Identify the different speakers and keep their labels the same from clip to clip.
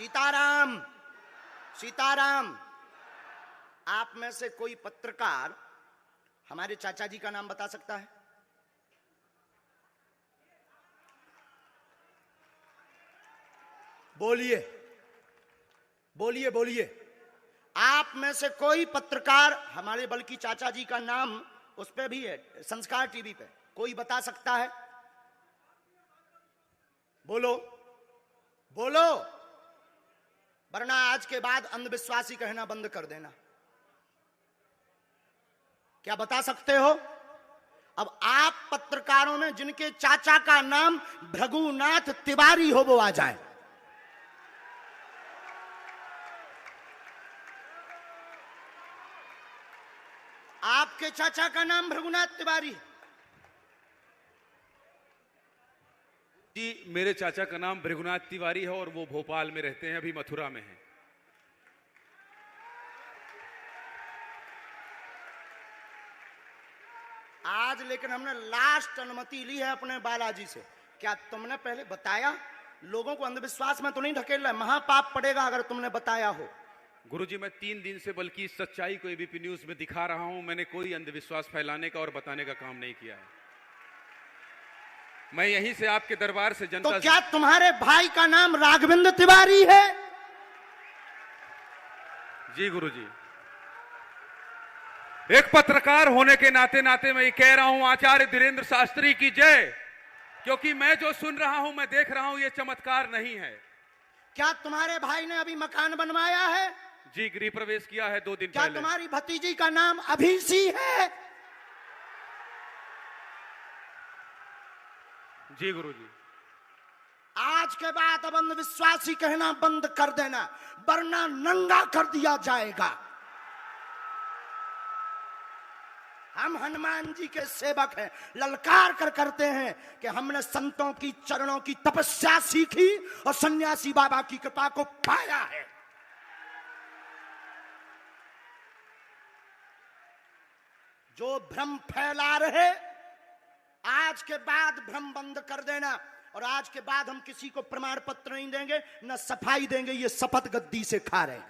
Speaker 1: सीताराम सीताराम। आप में से कोई पत्रकार हमारे चाचा जी का नाम बता सकता है? बोलिए बोलिए बोलिए। आप में से कोई पत्रकार हमारे बल्कि चाचा जी का नाम उस पे भी है, संस्कार टीवी पे, कोई बता सकता है? बोलो बोलो, वरना आज के बाद अंधविश्वासी कहना बंद कर देना। क्या बता सकते हो? अब आप पत्रकारों में जिनके चाचा का नाम भृगुनाथ तिवारी हो वो आ जाए। आपके चाचा का नाम भृगुनाथ तिवारी?
Speaker 2: जी, मेरे चाचा का नाम भृगुनाथ तिवारी है और वो भोपाल में रहते हैं, अभी मथुरा में हैं।
Speaker 1: आज लेकिन हमने लास्ट अनुमति ली है अपने बालाजी से। क्या तुमने पहले बताया? लोगों को अंधविश्वास में तो नहीं ढकेल रहा है, महापाप पड़ेगा अगर तुमने बताया हो।
Speaker 2: गुरुजी, मैं 3 दिन से बल्कि इस सच्चाई को एबीपी न्यूज में दिखा रहा हूं। मैंने कोई अंधविश्वास फैलाने का और बताने का काम नहीं किया है। मैं यहीं से आपके दरबार से जनता
Speaker 1: तो क्या तुम्हारे भाई का नाम राघवेंद्र तिवारी है?
Speaker 2: जी गुरुजी, एक पत्रकार होने के नाते नाते मैं ये कह रहा हूं, आचार्य धीरेन्द्र शास्त्री की जय। क्योंकि मैं जो सुन रहा हूं, मैं देख रहा हूं, ये चमत्कार नहीं है।
Speaker 1: क्या तुम्हारे भाई ने अभी मकान बनवाया है?
Speaker 2: जी, गृह प्रवेश किया है 2 दिन
Speaker 1: क्या
Speaker 2: पहले।
Speaker 1: तुम्हारी भतीजी का नाम अभिषी है?
Speaker 2: जी गुरुजी।
Speaker 1: आज के बाद अब अंधविश्वासी कहना बंद कर देना, वरना नंगा कर दिया जाएगा। हम हनुमान जी के सेवक हैं, ललकार कर करते हैं कि हमने संतों की चरणों की तपस्या सीखी और सन्यासी बाबा की कृपा को पाया है। जो भ्रम फैला रहे, आज के बाद भ्रम बंद कर देना। और आज के बाद हम किसी को प्रमाण पत्र नहीं देंगे, न सफाई देंगे, ये शपथ गद्दी से खा रहे हैं।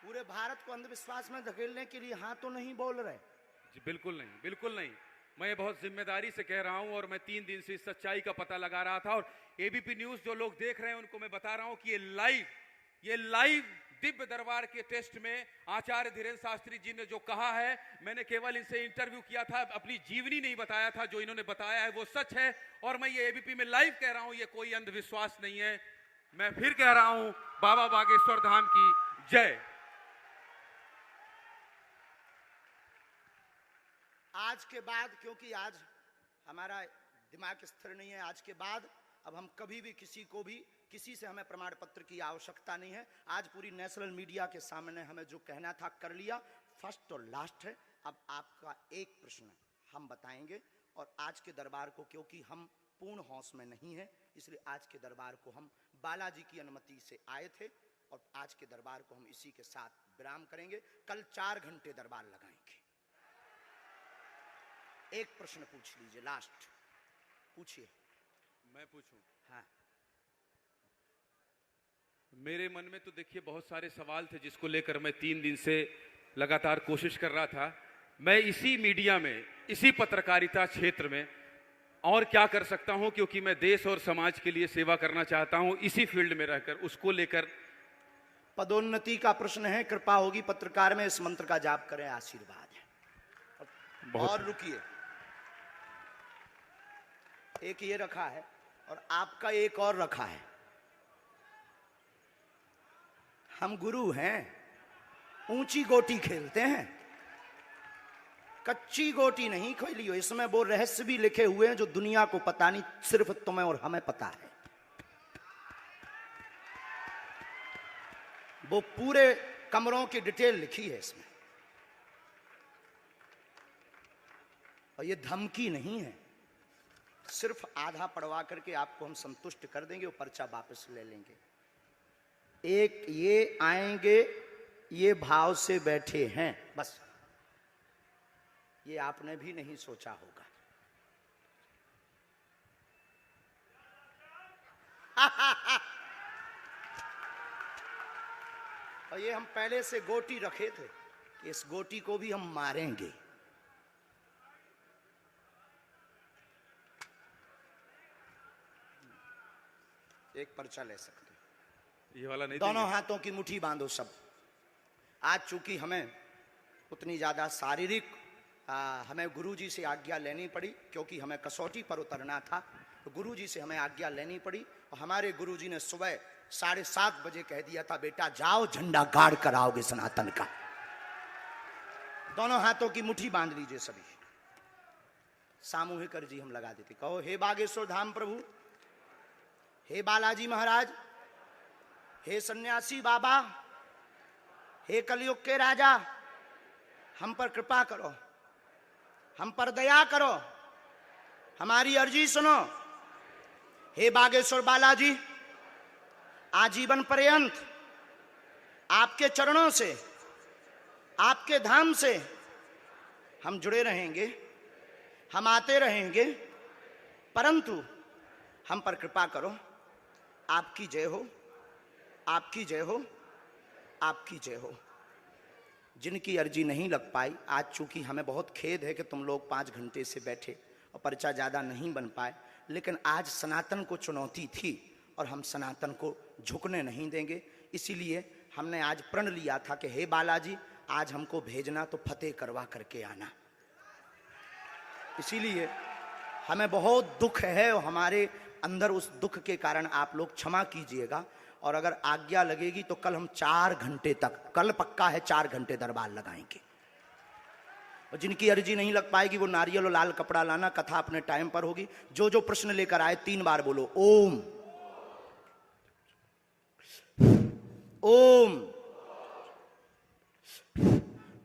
Speaker 1: पूरे भारत को अंधविश्वास में धकेलने के लिए हाँ तो नहीं बोल रहे?
Speaker 2: जी बिल्कुल नहीं, बिल्कुल नहीं। मैं ये बहुत जिम्मेदारी से कह रहा हूं और मैं 3 दिन से इस सच्चाई का पता लगा रहा था। और एबीपी न्यूज जो लोग देख रहे हैं उनको मैं बता रहा हूं कि ये लाइव दिव्य दरबार के टेस्ट में आचार्य धीरेन्द्र शास्त्री जी ने जो कहा है, मैंने केवल इनसे इंटरव्यू किया था, अपनी जीवनी नहीं बताया था। जो इन्होंने बताया है वो सच है और मैं ये एबीपी में लाइव कह रहा हूं, ये कोई अंधविश्वास नहीं है। मैं फिर कह रहा हूं, बाबा बागेश्वर धाम की जय।
Speaker 1: आज के बाद, क्योंकि आज हमारा दिमाग स्थिर नहीं है, आज के बाद अब हम कभी भी किसी से हमें प्रमाण पत्र की आवश्यकता नहीं है। आज पूरी नेशनल मीडिया के सामने हमें जो कहना था कर लिया, फर्स्ट और लास्ट है। अब आपका एक प्रश्न हम बताएंगे और आज के दरबार को, क्योंकि हम पूर्ण होश में नहीं है, इसलिए आज के दरबार को हम बालाजी की अनुमति से आए थे और आज के दरबार को हम इसी के साथ विराम करेंगे। कल 4 घंटे दरबार लगाएंगे। एक प्रश्न पूछ लीजिए, लास्ट पूछिए।
Speaker 2: मैं पूछूं?
Speaker 1: हाँ।
Speaker 2: मेरे मन में तो देखिए बहुत सारे सवाल थे जिसको लेकर मैं 3 दिन से लगातार कोशिश कर रहा था। मैं इसी मीडिया में, इसी पत्रकारिता क्षेत्र में और क्या कर सकता हूं, क्योंकि मैं देश और समाज के लिए सेवा करना चाहता हूं इसी फील्ड में रहकर। उसको लेकर
Speaker 1: पदोन्नति का प्रश्न है, कृपा होगी पत्रकार में इस मंत्र का जाप करें, आशीर्वाद है। और रुकिए, एक ये रखा है और आपका एक और रखा है। हम गुरु हैं, ऊंची गोटी खेलते हैं, कच्ची गोटी नहीं खेली हो। इसमें वो रहस्य भी लिखे हुए हैं जो दुनिया को पता नहीं, सिर्फ तुम्हें और हमें पता है। वो पूरे कमरों की डिटेल लिखी है इसमें। और ये धमकी नहीं है, सिर्फ आधा पढ़वा करके आपको हम संतुष्ट कर देंगे और पर्चा वापस ले लेंगे। एक ये आएंगे, ये भाव से बैठे हैं, बस ये आपने भी नहीं सोचा होगा। और ये हम पहले से गोटी रखे थे कि इस गोटी को भी हम मारेंगे। एक पर्चा ले सकते हैं,
Speaker 2: ये वाला नहीं
Speaker 1: दोनों
Speaker 2: देंगे?
Speaker 1: हाथों की मुट्ठी बांधो सब। आज चूंकि हमें उतनी ज्यादा शारीरिक हमें गुरुजी से आज्ञा लेनी पड़ी, क्योंकि हमें कसौटी पर उतरना था, तो गुरुजी से हमें आज्ञा लेनी पड़ी। और हमारे गुरुजी ने सुबह 7:30 बजे कह दिया था, बेटा जाओ झंडा गाड़ कर आओगे सनातन का। दोनों हाथों की मुट्ठी बांध लीजिए सभी। सामूहिक अर्जी हम लगा देते। कहो, हे बागेश्वर धाम प्रभु, हे बालाजी महाराज, हे सन्यासी बाबा, हे कलयुग के राजा, हम पर कृपा करो, हम पर दया करो, हमारी अर्जी सुनो। हे बागेश्वर बालाजी, आजीवन पर्यंत आपके चरणों से, आपके धाम से हम जुड़े रहेंगे, हम आते रहेंगे, परंतु हम पर कृपा करो। आपकी जय हो, आपकी जय हो, आपकी जय हो। जिनकी अर्जी नहीं लग पाई, आज चूंकि हमें बहुत खेद है कि तुम लोग 5 घंटे से बैठे और पर्चा ज़्यादा नहीं बन पाए, लेकिन आज सनातन को चुनौती थी और हम सनातन को झुकने नहीं देंगे। इसीलिए हमने आज प्रण लिया था कि हे बालाजी, आज हमको भेजना तो फतेह करवा करके आना। इसीलिए हमें बहुत दुख है और हमारे अंदर उस दुख के कारण आप लोग क्षमा कीजिएगा। और अगर आज्ञा लगेगी तो कल हम 4 घंटे तक, कल पक्का है 4 घंटे दरबार लगाएंगे। और जिनकी अर्जी नहीं लग पाएगी वो नारियल और लाल कपड़ा लाना, कथा अपने टाइम पर होगी। जो जो प्रश्न लेकर आए 3 बार बोलो ओम ओम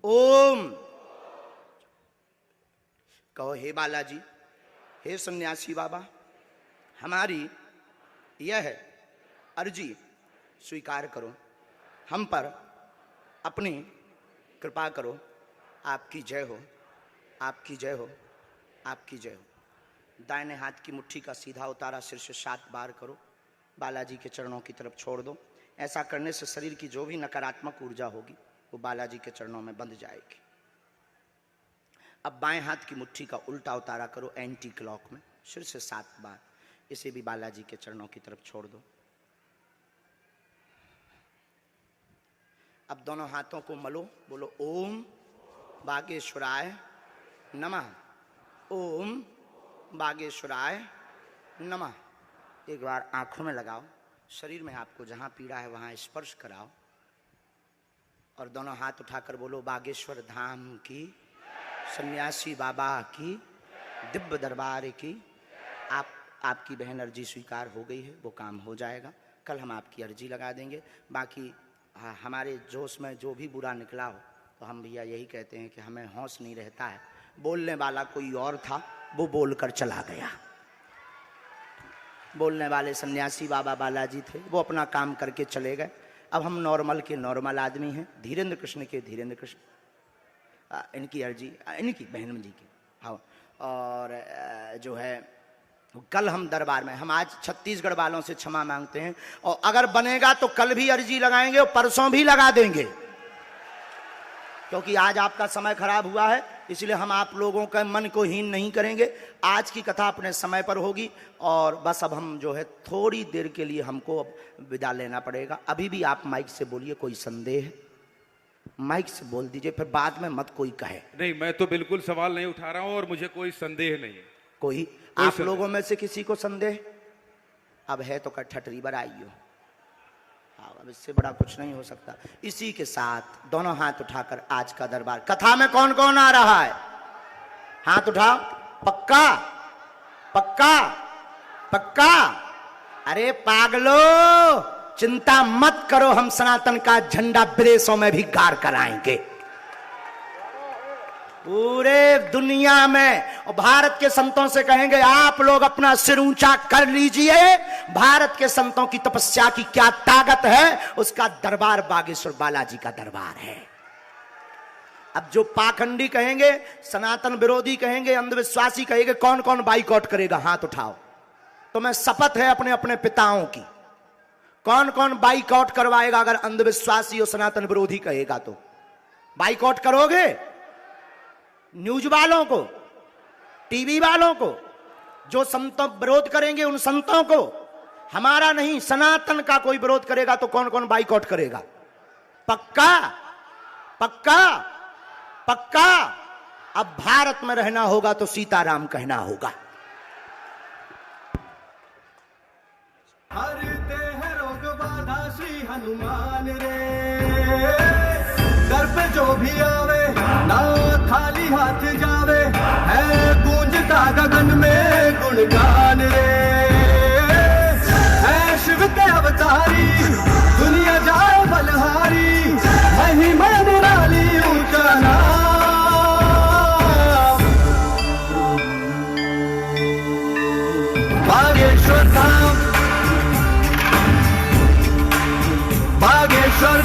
Speaker 1: ओम। कहो, हे बालाजी, हे सन्यासी बाबा, हमारी यह अर्जी स्वीकार करो, हम पर अपनी कृपा करो। आपकी जय हो, आपकी जय हो, आपकी जय हो। दाहिने हाथ की मुट्ठी का सीधा उतारा सिर से 7 बार करो, बालाजी के चरणों की तरफ छोड़ दो। ऐसा करने से शरीर की जो भी नकारात्मक ऊर्जा होगी वो बालाजी के चरणों में बंध जाएगी। अब बाएं हाथ की मुट्ठी का उल्टा उतारा करो एंटी क्लॉक में, सिर से 7 बार। इसे भी बालाजी के चरणों की तरफ छोड़ दो। अब दोनों हाथों को मलो, बोलो ओम बागेश्वराय नमः, ओम बागेश्वराय नमः। एक बार आंखों में लगाओ, शरीर में आपको जहां पीड़ा है वहां स्पर्श कराओ और दोनों हाथ उठाकर बोलो बागेश्वर धाम की, सन्यासी बाबा की, दिव्य दरबार की। आपकी बहन अर्जी स्वीकार हो गई है, वो काम हो जाएगा। कल हम आपकी अर्जी लगा देंगे। बाकी हमारे जोश में जो भी बुरा निकला हो तो हम भैया यही कहते हैं कि हमें होश नहीं रहता है। बोलने वाला कोई और था, वो बोलकर चला गया। बोलने वाले सन्यासी बाबा बालाजी थे, वो अपना काम करके चले गए। अब हम नॉर्मल के नॉर्मल आदमी हैं, धीरेन्द्र कृष्ण के धीरेन्द्र कृष्ण। इनकी अर्जी, इनकी बहन जी की, हाँ। और जो है कल हम दरबार में, हम आज छत्तीसगढ़ वालों से क्षमा मांगते हैं और अगर बनेगा तो कल भी अर्जी लगाएंगे और परसों भी लगा देंगे, क्योंकि आज आपका समय खराब हुआ है। इसलिए हम आप लोगों के मन को हीन नहीं करेंगे। आज की कथा अपने समय पर होगी और बस अब हम जो है थोड़ी देर के लिए हमको अब विदा लेना पड़ेगा। अभी भी आप माइक से बोलिए, कोई संदेह है माइक से बोल दीजिए, फिर बाद में मत कोई कहे।
Speaker 2: नहीं, मैं तो बिल्कुल सवाल नहीं उठा रहा हूं और मुझे कोई संदेह नहीं है।
Speaker 1: कोई आप लोगों में से किसी को संदेह? अब है तो ठटरी बराइयो, अब इससे बड़ा कुछ नहीं हो सकता। इसी के साथ दोनों हाथ उठाकर आज का दरबार, कथा में कौन कौन आ रहा है हाथ उठाओ। पक्का पक्का पक्का? अरे पागलो, चिंता मत करो, हम सनातन का झंडा विदेशों में भी गाड़ कर आएंगे। पूरे दुनिया में। और भारत के संतों से कहेंगे आप लोग अपना सिर ऊंचा कर लीजिए, भारत के संतों की तपस्या की क्या ताकत है, उसका दरबार बागेश्वर बालाजी का दरबार है। अब जो पाखंडी कहेंगे, सनातन विरोधी कहेंगे, अंधविश्वासी कहेंगे, कौन कौन बाइकआउट करेगा, हाथ उठाओ। तो मैं शपथ है अपने अपने पिताओं की, कौन कौन बाइकआउट करवाएगा अगर अंधविश्वासी और सनातन विरोधी कहेगा तो? बाइकआउट करोगे? न्यूज वालों को, टीवी वालों को, जो संतों विरोध करेंगे उन संतों को, हमारा नहीं सनातन का कोई विरोध करेगा तो कौन कौन बाइकआउट करेगा? पक्का पक्का पक्का। अब भारत में रहना होगा तो सीताराम कहना होगा।
Speaker 3: हरते हैं रोग बाधा श्री हनुमान रे, दर पे जो भी आवे ना खाली हाथ जावे, है गूंजता गगन में गुणगान रे। है शिव के अवतारी दुनिया जाए बलहारी, महिमा निराली उनका नाम। बागेश्वर धाम, बागेश्वर